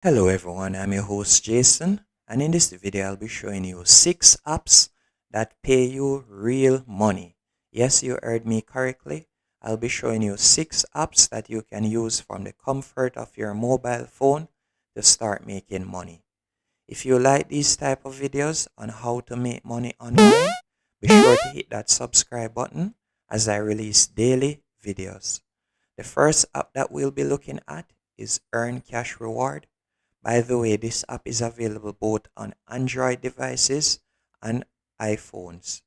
Hello everyone, I'm your host Jason, and in this video I'll be showing you 6 apps that pay you real money. Yes, you heard me correctly. I'll be showing you 6 apps that you can use from the comfort of your mobile phone to start making money. If you like these type of videos on how to make money online, be sure to hit that subscribe button as I release daily videos. The first app that we'll be looking at is Earn Cash Reward. By the way, this app is available both on Android devices and iPhones.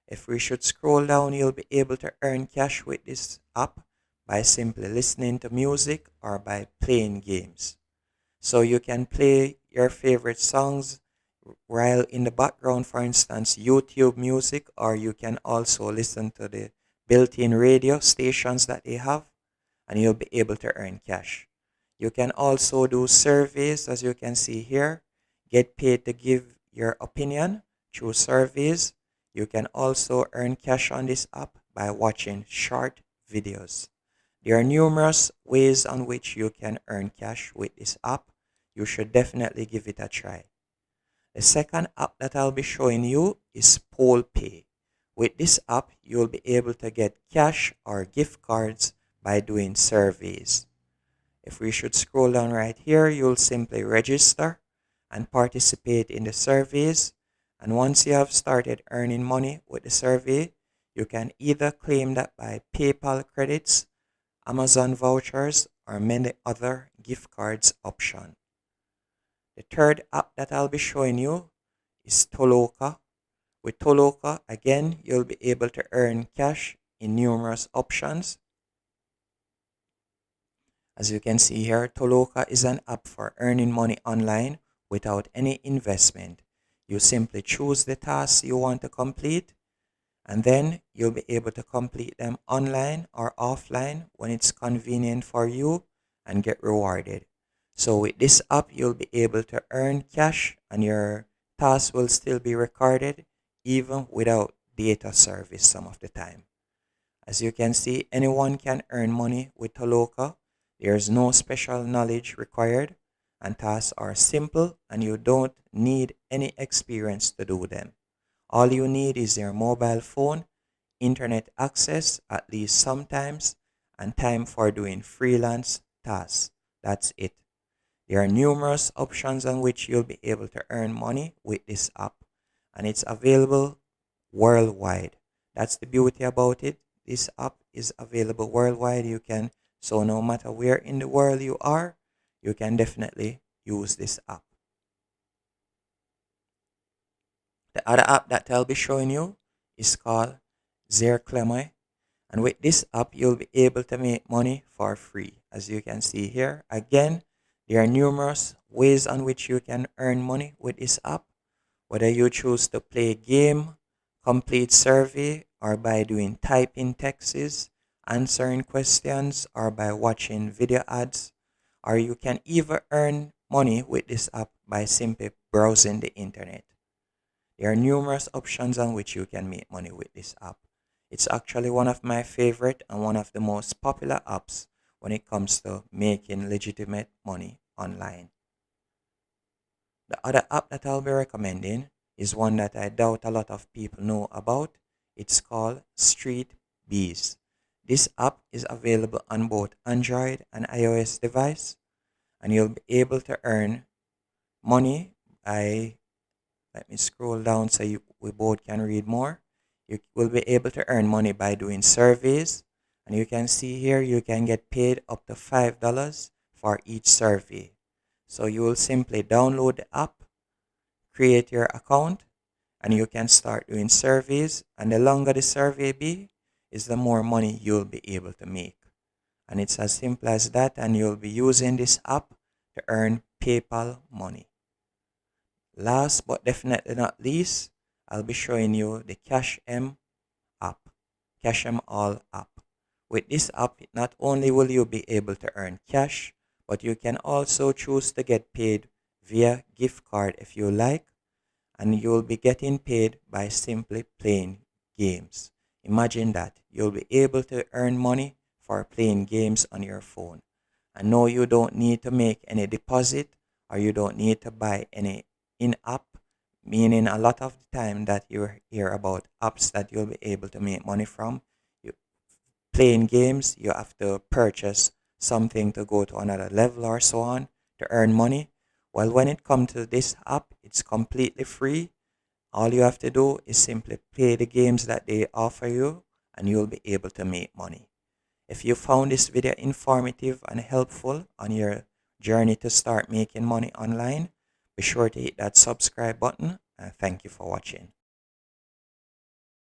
If we should scroll down, you'll be able to earn cash with this app by simply listening to music or by playing games. So you can play your favorite songs while in the background, for instance, YouTube music, or you can also listen to the built-in radio stations that they have, and you'll be able to earn cash. You can also do surveys, as you can see here, get paid to give your opinion through surveys. You can also earn cash on this app by watching short videos. There are numerous ways on which you can earn cash with this app. You should definitely give it a try. The second app that I'll be showing you is PollPay. With this app, you'll be able to get cash or gift cards by doing surveys. If we should scroll down right here, you'll simply register and participate in the surveys. And once you have started earning money with the survey, you can either claim that by PayPal credits, Amazon vouchers, or many other gift cards option. The third app that I'll be showing you is Toloka. With Toloka, again, you'll be able to earn cash in numerous options. As you can see here, Toloka is an app for earning money online without any investment. You simply choose the tasks you want to complete, and then you'll be able to complete them online or offline when it's convenient for you and get rewarded. So with this app, you'll be able to earn cash and your tasks will still be recorded even without data service some of the time. As you can see, anyone can earn money with Toloka. There's no special knowledge required, and tasks are simple and you don't need any experience to do them. All you need is your mobile phone, internet access at least sometimes, and time for doing freelance tasks. That's it. There are numerous options on which you'll be able to earn money with this app, and it's available worldwide. That's the beauty about it. This app is available worldwide. So no matter where in the world you are, you can definitely use this app. The other app that I'll be showing you is called Zeroklemy. And with this app, you'll be able to make money for free. As you can see here, again, there are numerous ways on which you can earn money with this app. Whether you choose to play a game, complete survey, or by doing typing texts, answering questions, or by watching video ads, or you can even earn money with this app by simply browsing the internet. There are numerous options on which you can make money with this app. It's actually one of my favorite and one of the most popular apps when it comes to making legitimate money online. The other app that I'll be recommending is one that I doubt a lot of people know about. It's called Street Bees. This app is available on both Android and iOS device, and you'll be able to earn money by, let me scroll down so we both can read more. You will be able to earn money by doing surveys, and you can see here you can get paid up to $5 for each survey. So you will simply download the app, create your account, and you can start doing surveys, and the longer the survey be is the more money you'll be able to make. And it's as simple as that, and you'll be using this app to earn PayPal money. Last but definitely not least, I'll be showing you the CashM app, CashM All app. With this app, not only will you be able to earn cash, but you can also choose to get paid via gift card if you like, and you'll be getting paid by simply playing games. Imagine that. You'll be able to earn money for playing games on your phone. And no, you don't need to make any deposit or you don't need to buy any in-app, meaning a lot of the time that you hear about apps that you'll be able to make money from. You playing games, you have to purchase something to go to another level or so on to earn money. Well, when it comes to this app, it's completely free. All you have to do is simply play the games that they offer you and you'll be able to make money. If you found this video informative and helpful on your journey to start making money online, be sure to hit that subscribe button and thank you for watching.